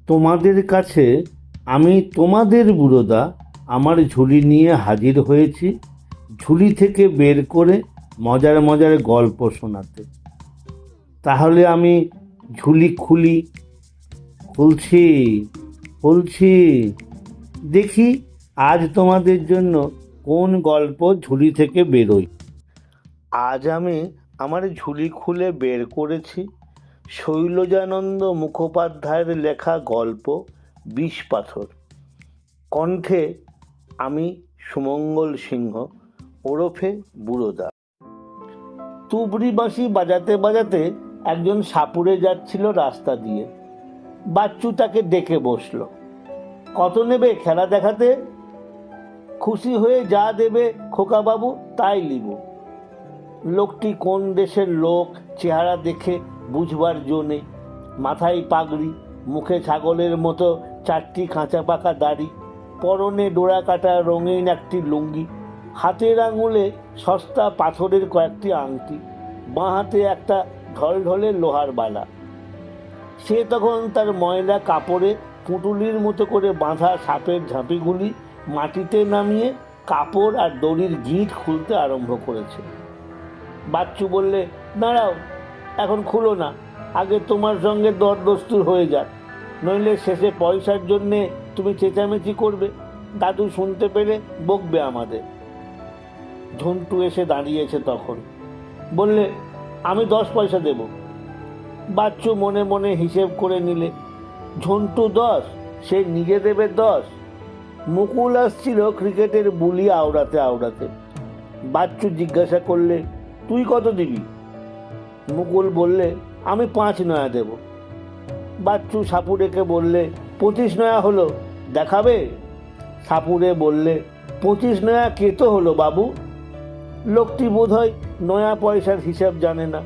তোমাদের কাছে আমি তোমাদের বুড়োদা আমার ঝুলি নিয়ে হাজির হয়েছি, ঝুলি থেকে বের করে মজার মজার গল্প শোনাতে। তাহলে আমি ঝুলি খুলছি খুলছি, দেখি আজ তোমাদের জন্য কোন গল্প ঝুলি থেকে বেরোয়। আজ আমি আমার ঝুলি খুলে বের করেছি শৈলজানন্দ মুখোপাধ্যায়ের লেখা গল্প বিষপাথর। কণ্ঠে আমি সুমঙ্গল সিংহ ওরফে বুড়োদা। তুবড়ি বাঁশি বাজাতে বাজাতে একজন সাপুড়ে যাচ্ছিল রাস্তা দিয়ে। বাচ্চু তাকে ডেকে বসলো। কত নেবে খেলা দেখাতে? খুশি হয়ে যা দেবে খোকাবাবু তাই লিব। লোকটি কোন দেশের লোক চেহারা দেখে বুঝবার জো নেই। মাথায় পাগড়ি, মুখে ছাগলের মতো চারটি কাঁচা পাকা দাড়ি, পরনে ডোরা কাটা রঙিন একটি লুঙ্গি, হাতের আঙুলে সস্তা পাথরের কয়েকটি আংটি, বাঁ হাতে একটা ঢলঢলে লোহার বালা। সে তখন তার ময়লা কাপড়ে পুঁটুলির মতো করে বাঁধা সাপের ঝাঁপিগুলি মাটিতে নামিয়ে কাপড় আর দড়ির গিঁট খুলতে আরম্ভ করেছে। বাচ্চু বললে, দাঁড়াও, এখন খুলো না, আগে তোমার সঙ্গে দরদস্তুর হয়ে যাক, নইলে শেষে পয়সার জন্যে তুমি চেঁচামেচি করবে, দাদু শুনতে পেলে বকবে আমাদের। ঝন্টু এসে দাঁড়িয়েছে তখন, বললে, আমি 10 পয়সা দেব। বাচ্চু মনে মনে হিসেব করে নিলে, ঝন্টু 10, সে নিজে দেবে 10। মুকুল আসছিল ক্রিকেটের বুলি আওড়াতে আওড়াতে। বাচ্চু জিজ্ঞাসা করলে, তুই কত দিবি? মুকুল বললে, আমি 5 নয়া দেব। বাচ্চু সাপুড়েকে বললে, 25 নয়া হলো, দেখাবে? সাপুড়ে বললে, 25 নয়া কে তো হলো বাবু? লোকটি বোধহয় নয়া পয়সার হিসাব জানে না।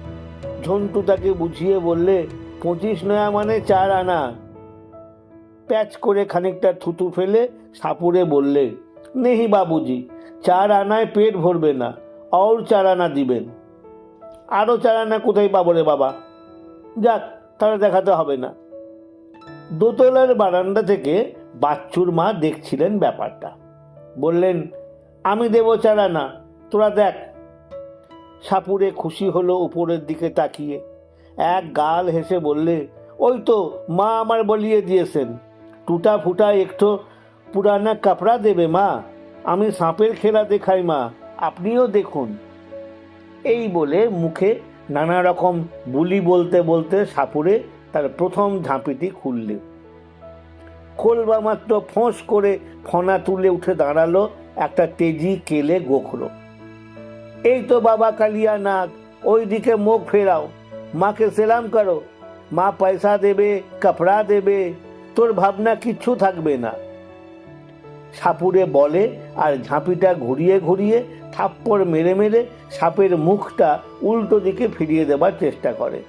ঝন্টু তাকে বুঝিয়ে বললে, 25 নয়া মানে 4 আনা। প্যাচ করে খানিকটা থুতু ফেলে সাপুড়ে বললে, নেহি বাবুজি, 4 আনায় পেট ভরবে না, और 4 আনা দিবেন। আরও 4 আনা কোথায় পাবো রে বাবা? যাক, তাহলে দেখাতে হবে না। দোতলার বারান্দা থেকে বাচ্চুর মা দেখছিলেন ব্যাপারটা। বললেন, আমি দেব 4 আনা, তোরা দেখ। সাপুড়ে খুশি হলো উপরের দিকে তাকিয়ে। এক গাল হেসে বললে, ওই তো মা আমার বলিয়ে দিয়েছেন, টুটা ফুটা একটু পুরানা কাপড়া দেবে মা, আমি সাপের খেলা দেখাই মা, আপনিও দেখুন। এই বলে মুখে নানা রকম বুলি বলতে বলতে সাপুড়ে তার প্রথম ঝাঁপিটি খুললে। খোলবা মাত্র ফোঁস করে ফনা তুলে উঠে দাঁড়ালো একটা তেজি কেলে গোখরো। এই তো বাবা কালিয়া নাগ, ওই দিকে মুখ ফেরাও, মাকে সেলাম করো, মা পয়সা দেবে, কাপড়া দেবে, তোর ভাবনা কিচ্ছু থাকবে না। সাপুড়ে বলে আর ঝাঁপিটা ঘুরিয়ে ঘুরিয়ে থাপ্পড় মেরে মেরে সাপের মুখটা উল্টো দিকে ফিরিয়ে দেবার চেষ্টা করে।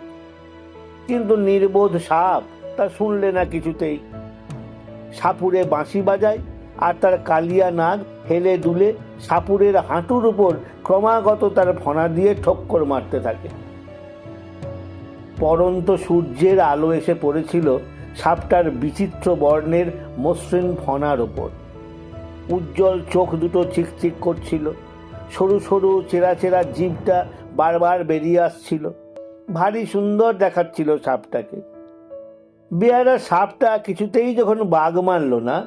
কিন্তু নির্বোধ সাপ তা শুনলে না কিছুতেই। সাপুড়ে বাঁশি বাজায় আর তার কালিয়া নাগ হেলে দুলে সাপুড়ের হাঁটুর উপর ক্রমাগত তার ফনা দিয়ে ঠক্কর মারতে থাকে। পরন্ত সূর্যের আলো এসে পড়েছিল সাপটার বিচিত্র বর্ণের মসৃণ ফনার ওপর। উজ্জ্বল চোখ দুটো চিকচিক করছিল, সরু সরু চেরা চেরা জিভটা বারবার বেরিয়ে আসছিল। ভারী সুন্দর দেখাচ্ছিল সাপটাকে। বেয়ারা সাপটা কিছুতেই যখন বাগ মারল না,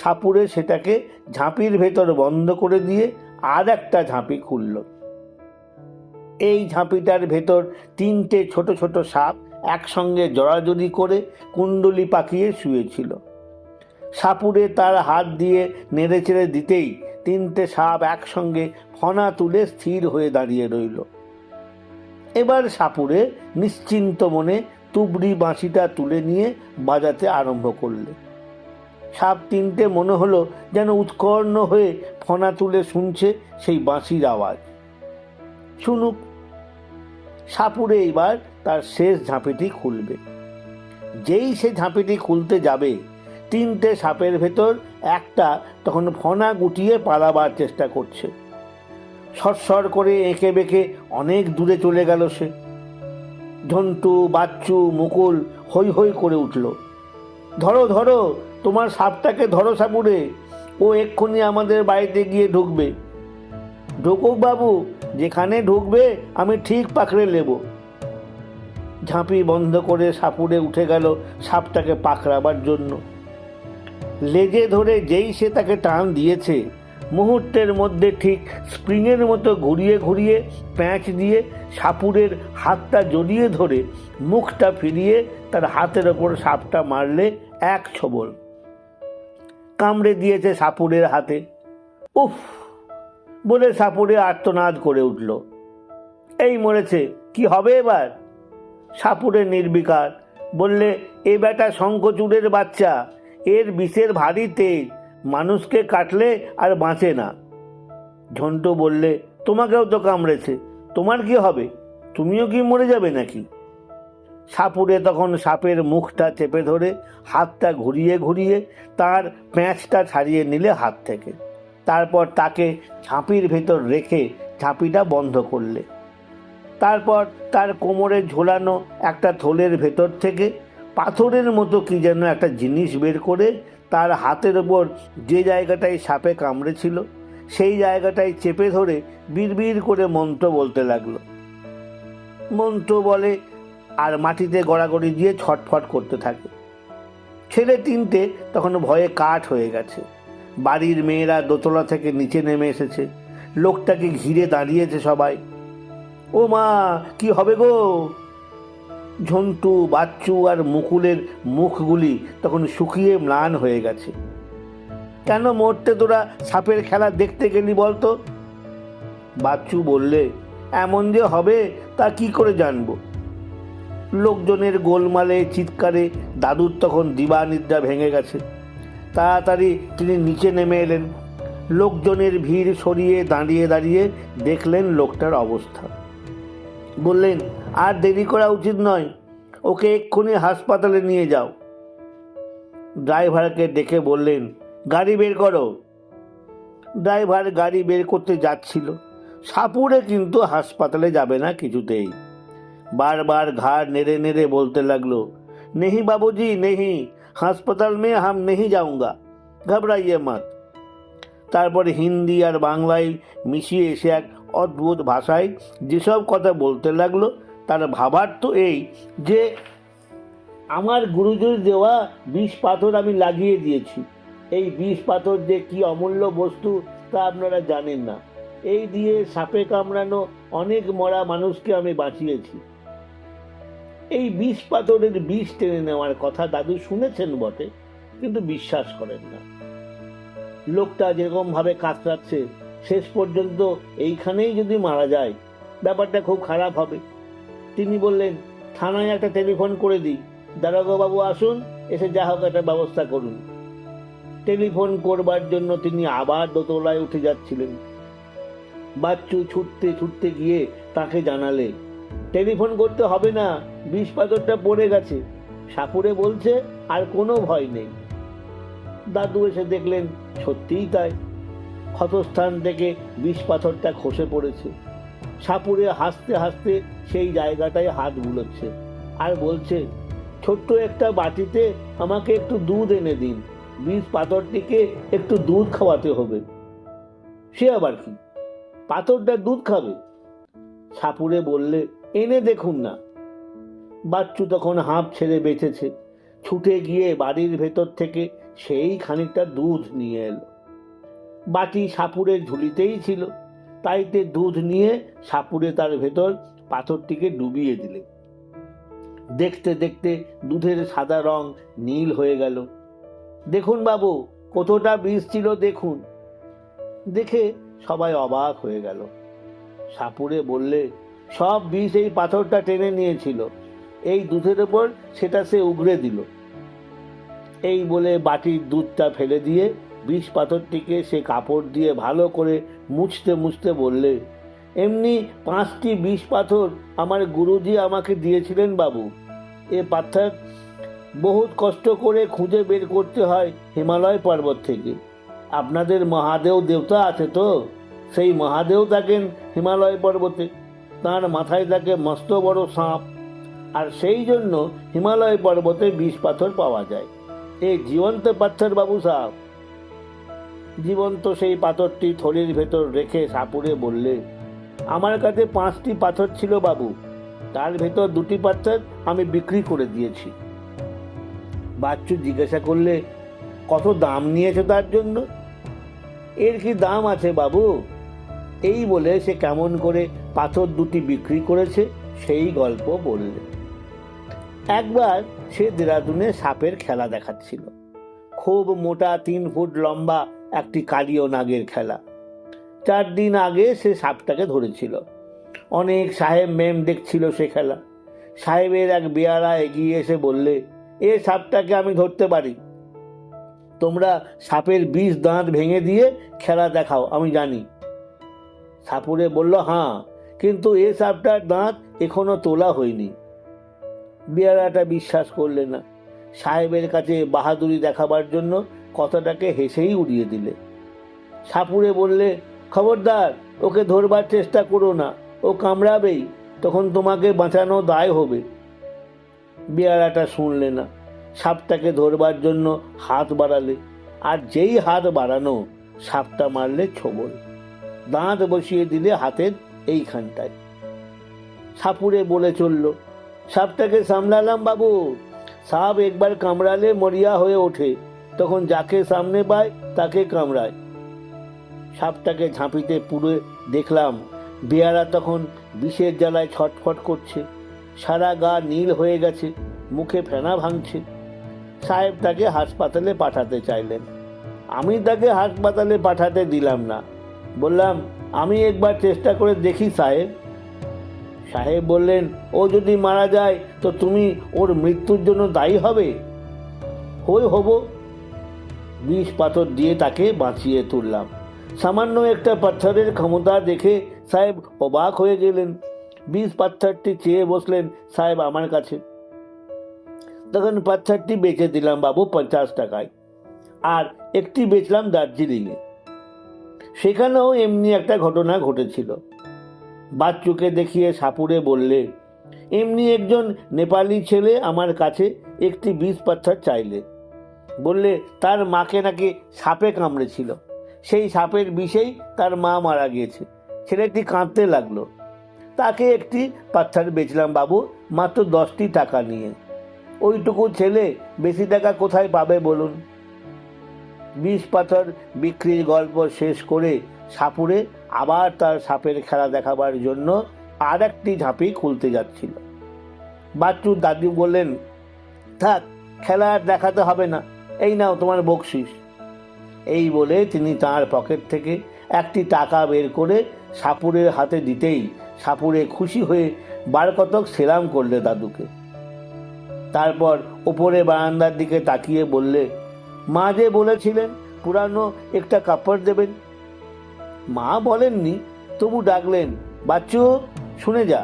সাপুড়ে সেটাকে ঝাঁপির ভেতর বন্ধ করে দিয়ে আর একটা ঝাঁপি খুলল। এই ঝাঁপিটার ভেতর 3টে ছোট ছোট সাপ একসঙ্গে জড়াজড়ি করে কুণ্ডলি পাকিয়ে শুয়েছিল। সাপুড়ে তার হাত দিয়ে নেড়ে চেড়ে দিতেই 3টে সাপ একসঙ্গে ফনা তুলে স্থির হয়ে দাঁড়িয়ে রইল। এবার সাপুড়ে নিশ্চিন্ত মনে তুবড়ি বাঁশিটা তুলে নিয়ে বাজাতে আরম্ভ করলে। সাপ 3টে মনে হলো যেন উৎকর্ণ হয়ে ফনা তুলে শুনছে সেই বাঁশির আওয়াজ। শুনুক। সাপুড়ে এবার তার শেষ ঝাঁপিটি খুলবে। যেই সে ঝাঁপিটি খুলতে যাবে, 3টে সাপের ভেতর একটা তখন ফনা গুটিয়ে পালাবার চেষ্টা করছে। সরসর করে এঁকে বেঁকে অনেক দূরে চলে গেল সে। ঝন্টু, বাচ্চু, মুকুল হৈ হৈ করে উঠল। ধরো ধরো, তোমার সাপটাকে ধরো সাপুড়ে, ও এক্ষুনি আমাদের বাড়িতে গিয়ে ঢুকবে। ঢুকুক বাবু, যেখানে ঢুকবে আমি ঠিক পাকড়ে নেব। ঝাঁপি বন্ধ করে সাপুড়ে উঠে গেল সাপটাকে পাকড়াবার জন্য। লেজে ধরে যেই সে তাকে টান দিয়েছে, মুহূর্তের মধ্যে ঠিক স্প্রিংয়ের মতো ঘুরিয়ে ঘুরিয়ে প্যাঁচ দিয়ে সাপুড়ের হাতটা জড়িয়ে ধরে মুখটা ফিরিয়ে তার হাতের ওপর সাপটা মারলে এক ছোবল। কামড়ে দিয়েছে সাপুড়ের হাতে। উফ বলে সাপুড়ে আর্তনাদ করে উঠল। এই মরেছে, কি হবে এবার? সাপুড়ে নির্বিকার বললে, এ বেটা শঙ্খচূড়ের বাচ্চা, এর বিষের ভারী তেজ, মানুষকে কাটলে আর বাঁচে না। ঝন্টু বললে, তোমাকেও তো কামড়েছে, তোমার কি হবে? তুমিও কি মরে যাবে নাকি? সাপুড়ে তখন সাপের মুখটা চেপে ধরে হাতটা ঘুরিয়ে ঘুরিয়ে তার প্যাঁচটা ছাড়িয়ে নিলে হাত থেকে। তারপর তাকে ঝাঁপির ভেতর রেখে ঝাঁপিটা বন্ধ করলে। তারপর তার কোমরে ঝোলানো একটা থলের ভেতর থেকে পাথরের মতো কি যেন একটা জিনিস বের করে তার হাতের ওপর যে জায়গাটায় সাপে কামড়েছিল সেই জায়গাটায় চেপে ধরে বিড়বিড় করে মন্ত্র বলতে লাগলো। মন্ত্র বলে আর মাটিতে গড়াগড়ি দিয়ে ছটফট করতে থাকে। ছেলে তিনটে তখন ভয়ে কাঠ হয়ে গেছে। বাড়ির মেয়েরা দোতলা থেকে নিচে নেমে এসেছে। লোকটাকে ঘিরে দাঁড়িয়েছে সবাই। ও মা, কি হবে গো? ঝন্টু, বাচ্চু আর মুকুলের মুখগুলি তখন শুকিয়ে ম্লান হয়ে গেছে। কেন মরতে তোরা সাপের খেলা দেখতে গেলি বলতো? বাচ্চু বললে, এমন যে হবে তা কি করে জানবো? লোকজনের গোলমালে চিৎকারে দাদুর তখন দিবানিদ্রা ভেঙে গেছে। তাড়াতাড়ি তিনি নিচে নেমে এলেন। লোকজনের ভিড় সরিয়ে দাঁড়িয়ে দাঁড়িয়ে দেখলেন লোকটার অবস্থা। বললেন, আর দেরি করা উচিত নয়, ওকে এক্ষুনি হাসপাতালে নিয়ে যাও। ড্রাইভারকে ডেকে বললেন, গাড়ি বের করো। ড্রাইভার গাড়ি বের করতে যাচ্ছিল। সাপুড়ে কিন্তু হাসপাতালে যাবে না কিছুতেই। বারবার ঘাড় নেড়ে নেড়ে বলতে লাগলো, नहीं बाबूजी नहीं, হাসপাতাল में हम नहीं जाऊंगा, घबराइए मत। তারপর হিন্দি আর বাংলায় মিশিয়ে এসে এক অদ্ভুত ভাষায় যেসব কথা বলতে লাগলো তার ভাবার্থ এই যে, আমার গুরুজির দেওয়া বিষ পাথর আমি লাগিয়ে দিয়েছি। এই বিষ পাথর যে কি অমূল্য বস্তু তা আপনারা জানেন না। এই দিয়ে সাপে কামড়ানো অনেক মরা মানুষকে আমি বাঁচিয়েছি। এই বিষ পাথরের বিষ টেনে নেওয়ার কথা দাদু শুনেছেন বটে, কিন্তু বিশ্বাস করেন না। লোকটা যেরকম ভাবে কাতরাচ্ছে, শেষ পর্যন্ত এইখানেই যদি মারা যায় ব্যাপারটা খুব খারাপ হবে। তিনি বললেন, থানায় একটা টেলিফোন করে দিই, দারোগাবাবু আসুন, এসে যা হোক একটা ব্যবস্থা করুন। টেলিফোন করবার জন্য তিনি আবার দোতলায় উঠে যাচ্ছিলেন। বাচ্চু ছুটতে ছুটতে গিয়ে তাকে জানালে, টেলিফোন করতে হবে না, বিষ পাথরটা পড়ে গেছে। সাপুড়ে বলছে আর কোনো ভয় নেই। দাদু এসে দেখলেন সত্যিই তাই। ক্ষতস্থান থেকে বিষ পাথরটা খসে পড়েছে। সাপুড়ে হাসতে হাসতে সেই জায়গাটায় হাত বুলোচ্ছে আর বলছে, ছোট্ট একটা বাটিতে আমাকে একটু দুধ এনে দিন, বিষ পাথরটিকে একটু দুধ খাওয়াতে হবে। সে আবার কি, পাথরটা দুধ খাবে? সাপুড়ে বললে, এনে দেখুন না। বাচ্চু তখন হাঁপ ছেড়ে বেঁচেছে। ছুটে গিয়ে বাড়ির ভেতর থেকে সেই খানিকটা দুধ নিয়ে এলো। বাটি সাপুড়ের ঝুলিতেই ছিল, তাইতে দুধ নিয়ে সাপুড়ে তার ভেতর পাথরটিকে ডুবিয়ে দিলে। দেখতে দেখতে দুধের সাদা রং নীল হয়ে গেল। দেখুন বাবু, কতটা বিষ ছিল দেখুন। দেখে সবাই অবাক হয়ে গেল। সাপুড়ে বললে, সব বিষ এই পাথরটা টেনে নিয়েছিল, এই দুধের ওপর সেটা সে উগড়ে দিল। এই বলে বাটির দুধটা ফেলে দিয়ে বিষ পাথরটিকে সে কাপড় দিয়ে ভালো করে মুছতে মুছতে বললে, এমনি 5টি বিষ পাথর আমার গুরুজি আমাকে দিয়েছিলেন বাবু। এ পাথর বহুত কষ্ট করে খুঁজে বের করতে হয় হিমালয় পর্বত থেকে। আপনাদের মহাদেব দেবতা আছে তো, সেই মহাদেব থাকেন হিমালয় পর্বতে, তার মাথায় থাকে মস্ত বড় সাপ, আর সেই জন্য হিমালয় পর্বতে বিষ পাথর পাওয়া যায়। এ জীবন্ত পাথর বাবু সাহেব। জীবন্ত সেই পাথরটি থলির ভেতর রেখে সাপুড়ে বললে, আমার কাছে 5টি পাথর ছিল বাবু, তার ভেতর 2টি পাথর আমি বিক্রি করে দিয়েছি। বাচ্চু জিজ্ঞাসা করলে, কত দাম নিয়েছে তার জন্য? এর কি দাম আছে বাবু? এই বলে সে কেমন করে পাথর 2টি বিক্রি করেছে সেই গল্প বললে। একবার সে দেরাদুনে সাপের খেলা দেখাচ্ছিল। খুব মোটা 3 ফুট লম্বা একটি কালীয় নাগের খেলা। 4 দিন আগে সে সাপটাকে ধরেছিল। অনেক সাহেব মেম দেখছিল সে খেলা। সাহেবের এক বেয়ারা এগিয়ে এসে বললে, এ সাপটাকে আমি ধরতে পারি, তোমরা সাপের 20 দাঁত ভেঙে দিয়ে খেলা দেখাও, আমি জানি। সাপুরে বলল, হ্যাঁ, কিন্তু এ সাপটার দাঁত এখনো তোলা হয়নি। বেয়ারাটা বিশ্বাস করলে না। সাহেবের কাছে বাহাদুরি দেখাবার জন্য কথাটাকে হেসেই উড়িয়ে দিলে। সাপুরে বললে, খবরদার ওকে ধরবার চেষ্টা করো না, ও কামড়াবেই, তখন তোমাকে বাঁচানো দায় হবে। বেয়ারাটা শুনলে না। সাপটাকে ধরবার জন্য হাত বাড়ালে, আর যেই হাত বাড়ানো সাপটা মারলে ছোবল, দাঁত বসিয়ে দিলে হাতের এইখানটায়। সাপুরে বলে চলল, সাপটাকে সামলালাম বাবু, সাপ একবার কামড়ালে মরিয়া হয়ে ওঠে, তখন যাকে সামনে পায় তাকে কামড়ায়। সাপটাকে ঝাঁপিতে পুড়ে দেখলাম বেয়ারা তখন বিষের জ্বালায় ছটফট করছে, সারা গা নীল হয়ে গেছে, মুখে ফেনা ভাঙছে। সাহেব তাকে হাসপাতালে পাঠাতে চাইলেন। আমি তাকে হাসপাতালে পাঠাতে দিলাম না। বললাম, আমি একবার চেষ্টা করে দেখি সাহেব। সাহেব বললেন, ও যদি মারা যায় তো তুমি ওর মৃত্যুর জন্য দায়ী হবে। হব। 20 পাথর দিয়ে তাকে বাঁচিয়ে তুললাম। সামান্য একটা পাথরের ক্ষমতা দেখে সাহেব অবাক হয়ে গেলেন। 20 পাথরটি চেয়ে বসলেন সাহেব আমার কাছে। তখন পাথরটি বেচে দিলাম বাবু 50 টাকায়, আর একটি বেচলাম দার্জিলিংয়ে। সেখানেও এমনি একটা ঘটনা ঘটেছিল। বাচ্চুকে দেখিয়ে সাপুরে বললে, এমনি একজন নেপালি ছেলে আমার কাছে একটি 20 পাথর চাইলে। বললে তার মাকে নাকি সাপে কামড়েছিল, সেই সাপের বিষেই তার মা মারা গিয়েছে। ছেলেটি কাঁদতে লাগলো। তাকে একটি পাথর বেচলাম বাবু মাত্র 10টি টাকা নিয়ে। ওইটুকু ছেলে বেশি টাকা কোথায় পাবে বলুন? 20 পাথর বিক্রির গল্প শেষ করে সাপুরে আবার তার সাপের খেলা দেখাবার জন্য আর একটি ঝাঁপি খুলতে যাচ্ছিল। বাচ্চুর দাদু বললেন, থাক, খেলা আর দেখাতে হবে না, এই নাও তোমার বকশিস। এই বলে তিনি তাঁর পকেট থেকে একটি টাকা বের করে সাপুরের হাতে দিতেই সাপুরে খুশি হয়ে 12 কতক সেলাম করলে দাদুকে। তারপর উপরে বারান্দার দিকে তাকিয়ে বললে, মা যে বলেছিলেন পুরানো একটা কাপড় দেবেন। মা বলেননি, তবু ডাকলেন, বাচ্চু শুনে যা।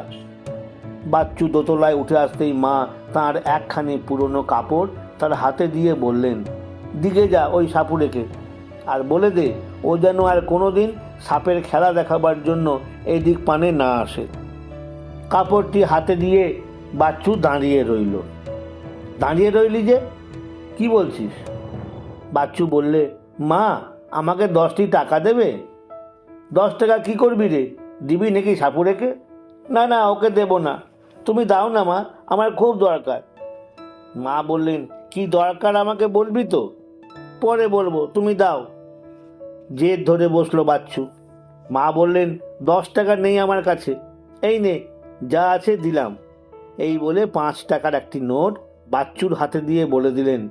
বাচ্চু দোতলায় উঠে আসতেই মা তাঁর একখানি পুরনো কাপড় তার হাতে দিয়ে বললেন, দিকে যা ওই সাপুরেকে, আর বলে দে ও যেন আর কোনোদিন সাপের খেলা দেখাবার জন্য এদিক পানে না আসে। কাপড়টি হাতে দিয়ে বাচ্চু দাঁড়িয়ে রইলি যে, কি বলছিস? বাচ্চু বললে, মা আমাকে 10টি টাকা দেবে। 10 টাকা কি করবি রে? দিবি নাকি সাপুরেকে? না না, ওকে দেব না, তুমি দাও না মা, আমার খুব দরকার। মা বললেন, কি দরকার আমাকে বলবি তো? পরে বলবো, তুমি দাও। জেদ ধরে বসলো বাচ্চু। মা বললেন, 10 টাকা নেই আমার কাছে, এই নে যা আছে দিলাম। এই বলে 5 টাকার একটি নোট বাচ্চুর হাতে দিয়ে বলে দিলেন,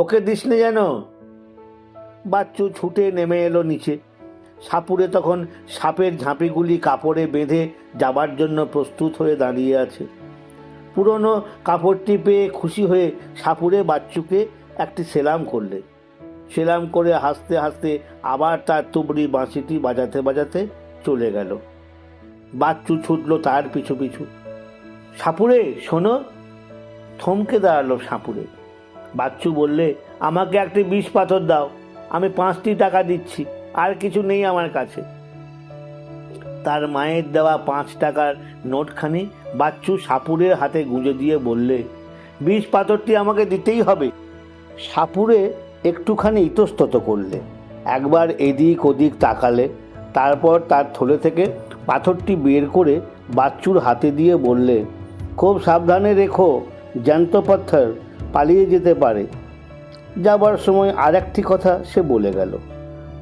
ওকে দিস নে যেন। বাচ্চু ছুটে নেমে এলো নিচে। সাপুরে তখন সাপের ঝাঁপিগুলি কাপড়ে বেঁধে যাবার জন্য প্রস্তুত হয়ে দাঁড়িয়ে আছে। পুরনো কাপড়টি পেয়ে খুশি হয়ে সাপুরে বাচ্চুকে একটি সেলাম করলে। সেলাম করে হাসতে হাসতে আবার তার তুবড়ি বাঁশিটি বাজাতে বাজাতে চলে গেল। বাচ্চু ছুটলো তার পিছু পিছু। সাপুরে শোনো। থমকে দাঁড়ালো সাপুরে। বাচ্চু বললে, আমাকে একটি 20 পাথর দাও, আমি 5টি টাকা দিচ্ছি, আর কিছু নেই আমার কাছে। তার মায়ের দেওয়া 5 টাকার নোটখানি বাচ্চু সাপুরের হাতে গুঁজে দিয়ে বললে, 20 পাথরটি আমাকে দিতেই হবে, সাপুড়ে একটুখানি ইতস্তত করলে, একবার এদিক ওদিক তাকালে, তারপর তার থলে থেকে পাথরটি বের করে বাচ্চুর হাতে দিয়ে বললে, খুব সাবধানে রেখো, জ্যান্ত পাথর, পালিয়ে যেতে পারে। যাবার সময় আর একটি কথা সে বলে গেল,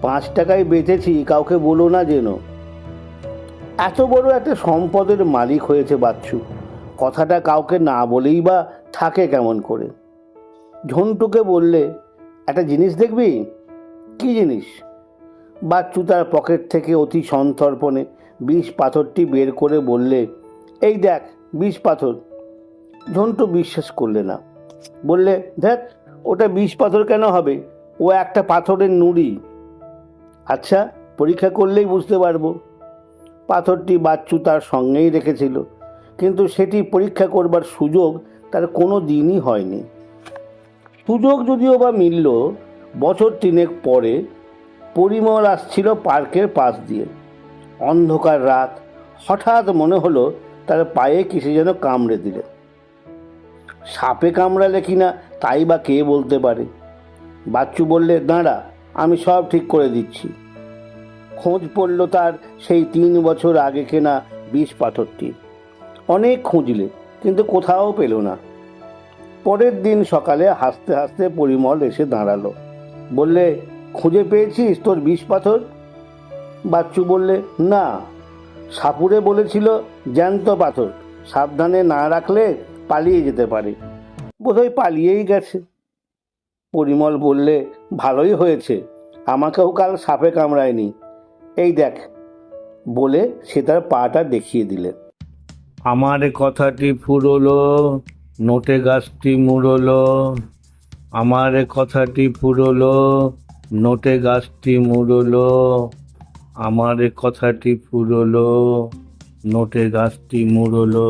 5 টাকায় বেচেছি, কাউকে বলো না যেন। এত বড় একটা সম্পদের মালিক হয়েছে বাচ্চু, কথাটা কাউকে না বলেই বা থাকে কেমন করে। ঝন্টুকে বললে, একটা জিনিস দেখবি? কি জিনিস? বাচ্চু তার পকেট থেকে অতি সন্তর্পণে 20 পাথরটি বের করে বললে, এই দেখ 20 পাথর। ঝন্টু বিশ্বাস করলে না, বললে, দেখ ওটা 20 পাথর কেন হবে, ও একটা পাথরের নুড়ি। আচ্ছা, পরীক্ষা করলেই বুঝতে পারবো। পাথরটি বাচ্চু তার সঙ্গেই রেখেছিল, কিন্তু সেটি পরীক্ষা করবার সুযোগ তার কোনো দিনই হয়নি। সুযোগ যদিও বা মিলল বছর 3 পরে। পরিমল আসছিল পার্কের পাশ দিয়ে। অন্ধকার রাত, হঠাৎ মনে হলো তার পায়ে কিসে যেন কামড়ে দিলে। সাপে কামড়ালে কিনা তাই বা কে বলতে পারে। বাচ্চু বললে, দাঁড়া, আমি সব ঠিক করে দিচ্ছি। খোঁজ পড়ল তার সেই 3 বছর আগে কেনা 20 পাথরটি। অনেক খুঁজলে, কিন্তু কোথাও পেল না। পরের দিন সকালে হাসতে হাসতে পরিমল এসে দাঁড়ালো, বললে, খুঁজে পেয়েছিস তোর 20 পাথর? বাচ্চু বললে, না, সাপুড়ে বলেছিল জ্যান্ত পাথর, সাবধানে না রাখলে পালিয়ে যেতে পারে, বোধহয় পালিয়েই গেছে। পরিমল বললে, ভালোই হয়েছে, আমাকেও কাল সাপে কামড়ায়নি, এই দেখ, বলে সে তার পাটা দেখিয়ে দিলে। আমার কথাটি ফুরলো, নোটে গাছটি মুড়লো। আমার কথাটি ফুরলো, নোটে গাছটি মুড়লো। আমার কথাটি ফুরলো, নোটে গাছটি মুড়লো।